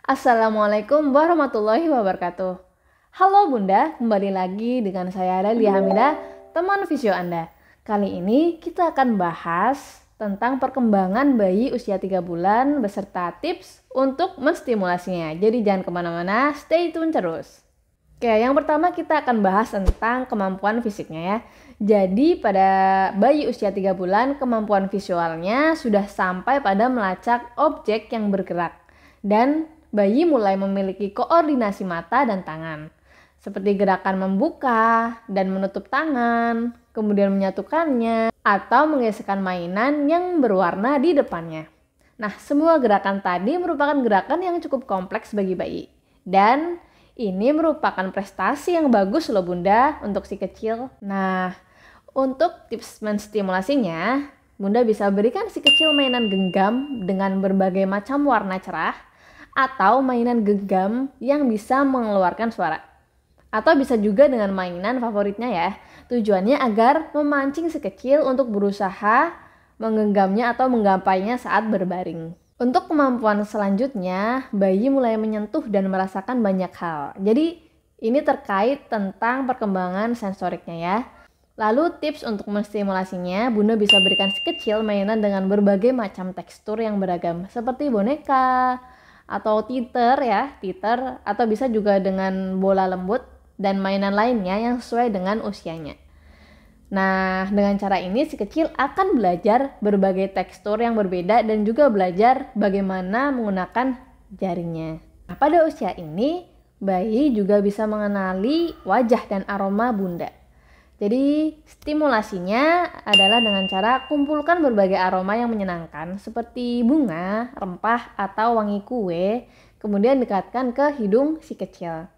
Assalamualaikum warahmatullahi wabarakatuh. Halo Bunda, kembali lagi dengan saya Dalia Hamidah, teman visio Anda. Kali ini kita akan bahas tentang perkembangan bayi usia 3 bulan beserta tips untuk menstimulasinya. Jadi jangan kemana-mana, stay tune terus. Oke, yang pertama kita akan bahas tentang kemampuan fisiknya ya. Jadi pada bayi usia 3 bulan, kemampuan visualnya sudah sampai pada melacak objek yang bergerak. Dan bayi mulai memiliki koordinasi mata dan tangan, seperti gerakan membuka dan menutup tangan, kemudian menyatukannya, atau menggeserkan mainan yang berwarna di depannya. Nah, semua gerakan tadi merupakan gerakan yang cukup kompleks bagi bayi. Dan ini merupakan prestasi yang bagus loh Bunda untuk si kecil. Nah, untuk tips menstimulasinya, Bunda bisa berikan si kecil mainan genggam dengan berbagai macam warna cerah, atau mainan genggam yang bisa mengeluarkan suara. Atau bisa juga dengan mainan favoritnya ya. Tujuannya agar memancing si kecil untuk berusaha menggenggamnya atau menggapainya saat berbaring. Untuk kemampuan selanjutnya, bayi mulai menyentuh dan merasakan banyak hal. Jadi ini terkait tentang perkembangan sensoriknya ya. Lalu tips untuk menstimulasinya, Bunda bisa berikan si kecil mainan dengan berbagai macam tekstur yang beragam. Seperti boneka, atau teeter, atau bisa juga dengan bola lembut dan mainan lainnya yang sesuai dengan usianya. Nah, dengan cara ini si kecil akan belajar berbagai tekstur yang berbeda dan juga belajar bagaimana menggunakan jarinya. Nah, pada usia ini, bayi juga bisa mengenali wajah dan aroma Bunda. Jadi stimulasinya adalah dengan cara kumpulkan berbagai aroma yang menyenangkan seperti bunga, rempah, atau wangi kue, kemudian dekatkan ke hidung si kecil.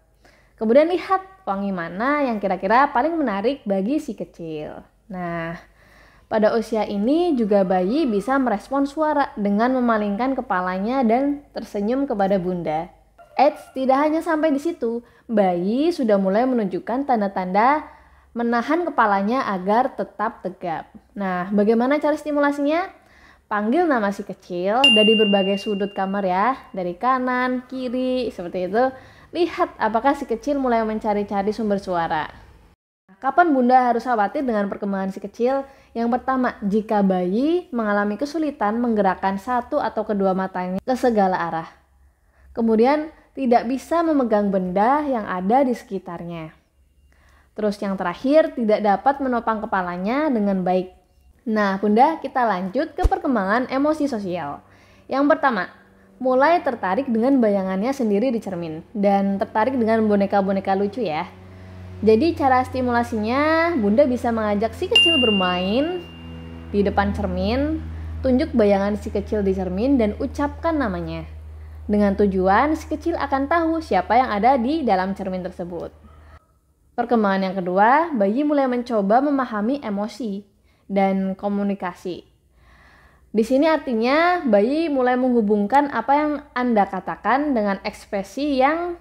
Kemudian lihat wangi mana yang kira-kira paling menarik bagi si kecil. Nah, pada usia ini juga bayi bisa merespon suara dengan memalingkan kepalanya dan tersenyum kepada Bunda. Eits, tidak hanya sampai di situ, bayi sudah mulai menunjukkan tanda-tanda menahan kepalanya agar tetap tegap. Nah, bagaimana cara stimulasinya? Panggil nama si kecil dari berbagai sudut kamar ya, dari kanan, kiri, seperti itu. Lihat apakah si kecil mulai mencari-cari sumber suara. Kapan Bunda harus khawatir dengan perkembangan si kecil? Yang pertama, jika bayi mengalami kesulitan menggerakkan satu atau kedua matanya ke segala arah. Kemudian, tidak bisa memegang benda yang ada di sekitarnya. Terus yang terakhir, tidak dapat menopang kepalanya dengan baik. Nah Bunda, kita lanjut ke perkembangan emosi sosial. Yang pertama, mulai tertarik dengan bayangannya sendiri di cermin. Dan tertarik dengan boneka-boneka lucu ya. Jadi cara stimulasinya, Bunda bisa mengajak si kecil bermain di depan cermin. Tunjuk bayangan si kecil di cermin dan ucapkan namanya. Dengan tujuan si kecil akan tahu siapa yang ada di dalam cermin tersebut. Perkembangan yang kedua, bayi mulai mencoba memahami emosi dan komunikasi. Di sini artinya bayi mulai menghubungkan apa yang Anda katakan dengan ekspresi yang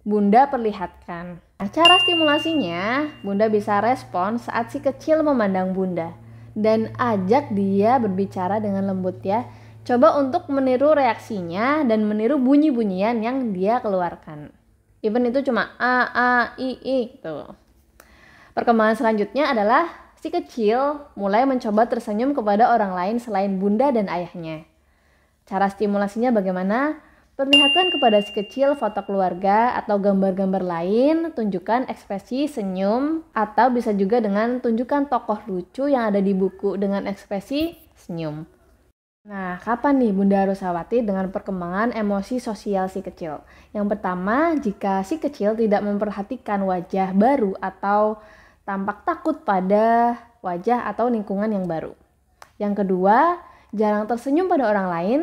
Bunda perlihatkan. Nah, cara stimulasinya, Bunda bisa respon saat si kecil memandang Bunda dan ajak dia berbicara dengan lembut ya. Coba untuk meniru reaksinya dan meniru bunyi-bunyian yang dia keluarkan. Even itu cuma a, i gitu. Perkembangan selanjutnya adalah si kecil mulai mencoba tersenyum kepada orang lain selain Bunda dan ayahnya. Cara stimulasinya bagaimana? Perlihatkan kepada si kecil foto keluarga atau gambar-gambar lain, tunjukkan ekspresi senyum, atau bisa juga dengan tunjukkan tokoh lucu yang ada di buku dengan ekspresi senyum. Nah, kapan nih Bunda harus khawatir dengan perkembangan emosi sosial si kecil? Yang pertama, jika si kecil tidak memperhatikan wajah baru atau tampak takut pada wajah atau lingkungan yang baru. Yang kedua, jarang tersenyum pada orang lain,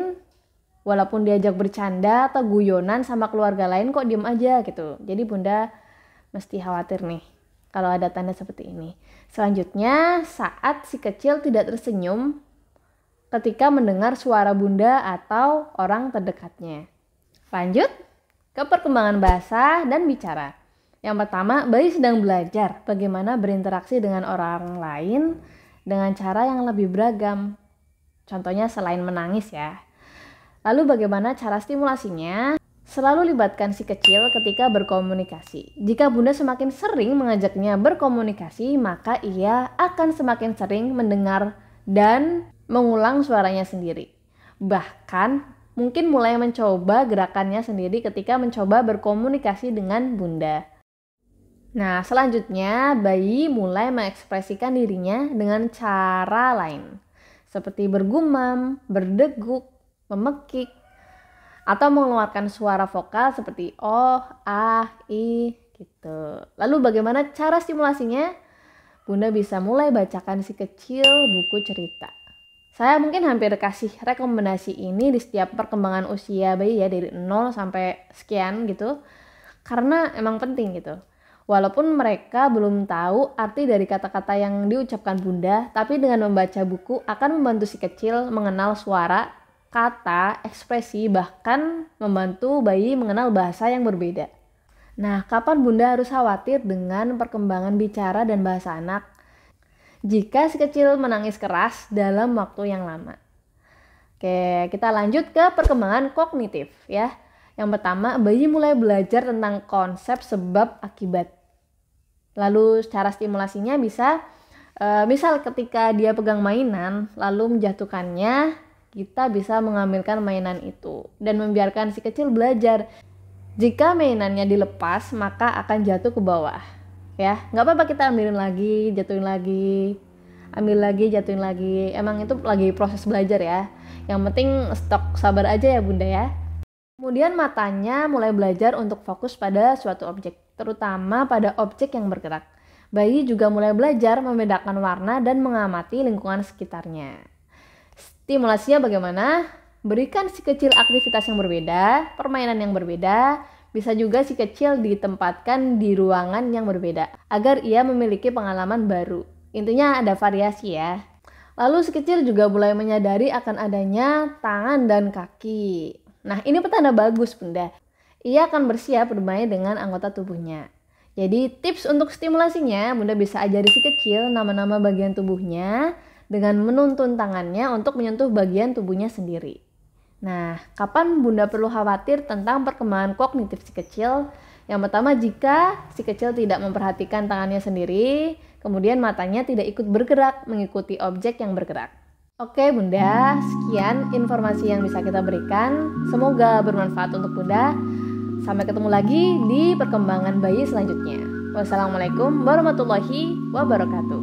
walaupun diajak bercanda atau guyonan sama keluarga lain kok diem aja gitu. Jadi Bunda mesti khawatir nih kalau ada tanda seperti ini. Selanjutnya, saat si kecil tidak tersenyum ketika mendengar suara Bunda atau orang terdekatnya. Lanjut ke perkembangan bahasa dan bicara. Yang pertama, bayi sedang belajar bagaimana berinteraksi dengan orang lain dengan cara yang lebih beragam. Contohnya selain menangis ya. Lalu bagaimana cara stimulasinya? Selalu libatkan si kecil ketika berkomunikasi. Jika Bunda semakin sering mengajaknya berkomunikasi, maka ia akan semakin sering mendengar dan mengulang suaranya sendiri. Bahkan mungkin mulai mencoba gerakannya sendiri ketika mencoba berkomunikasi dengan Bunda. Nah, selanjutnya bayi mulai mengekspresikan dirinya dengan cara lain, seperti bergumam, berdeguk, memekik, atau mengeluarkan suara vokal seperti oh, ah, i, gitu. Lalu bagaimana cara stimulasinya? Bunda bisa mulai bacakan si kecil buku cerita. Saya mungkin hampir kasih rekomendasi ini di setiap perkembangan usia bayi ya, dari 0 sampai sekian gitu. Karena emang penting gitu. Walaupun mereka belum tahu arti dari kata-kata yang diucapkan Bunda, tapi dengan membaca buku akan membantu si kecil mengenal suara, kata, ekspresi, bahkan membantu bayi mengenal bahasa yang berbeda. Nah, kapan Bunda harus khawatir dengan perkembangan bicara dan bahasa anak? Jika si kecil menangis keras dalam waktu yang lama. Oke, kita lanjut ke perkembangan kognitif ya. Yang pertama, bayi mulai belajar tentang konsep sebab akibat. Lalu cara stimulasinya bisa, misal ketika dia pegang mainan lalu menjatuhkannya, kita bisa mengambilkan mainan itu dan membiarkan si kecil belajar. Jika mainannya dilepas, maka akan jatuh ke bawah. Ya, nggak apa-apa kita ambilin lagi, jatuhin lagi, ambil lagi, jatuhin lagi. Emang itu lagi proses belajar ya. Yang penting stok sabar aja ya Bunda ya. Kemudian matanya mulai belajar untuk fokus pada suatu objek, terutama pada objek yang bergerak. Bayi juga mulai belajar membedakan warna dan mengamati lingkungan sekitarnya. Stimulasinya bagaimana? Berikan si kecil aktivitas yang berbeda, permainan yang berbeda, bisa juga si kecil ditempatkan di ruangan yang berbeda, agar ia memiliki pengalaman baru. Intinya ada variasi ya. Lalu si kecil juga mulai menyadari akan adanya tangan dan kaki. Nah, ini petanda bagus Bunda. Ia akan bersiap bermain dengan anggota tubuhnya. Jadi tips untuk stimulasinya, Bunda bisa ajari si kecil nama-nama bagian tubuhnya, dengan menuntun tangannya untuk menyentuh bagian tubuhnya sendiri. Nah, kapan Bunda perlu khawatir tentang perkembangan kognitif si kecil? Yang pertama, jika si kecil tidak memperhatikan tangannya sendiri, kemudian matanya tidak ikut bergerak mengikuti objek yang bergerak. Oke Bunda, sekian informasi yang bisa kita berikan. Semoga bermanfaat untuk Bunda. Sampai ketemu lagi di perkembangan bayi selanjutnya. Wassalamualaikum warahmatullahi wabarakatuh.